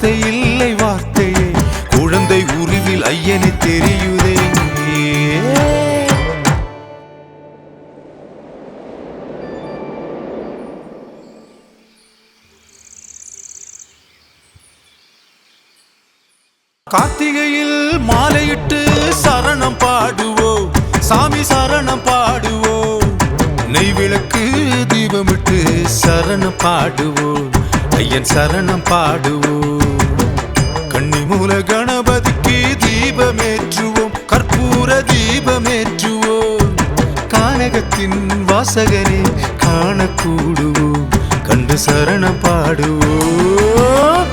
வார்த்தை இல்லை வார்த்தையே குழந்தை உருவில் ஐயனை தெரியுதே. கார்த்திகையில் மாலையிட்டு சரணம் பாடுவோம், சாமி சரணம் பாடுவோம். நெய் விளக்கு தீபமிட்டு சரணம் பாடுவோம், ஐயன் சரணம் பாடுவோம். கன்னிமூல கணபதிக்கு தீபமேற்றுவோம், கற்பூர தீபமேற்றுவோம். கானகத்தின் வாசகரே காணக்கூடுவோம், கண்டு சரணம் பாடுவோம்.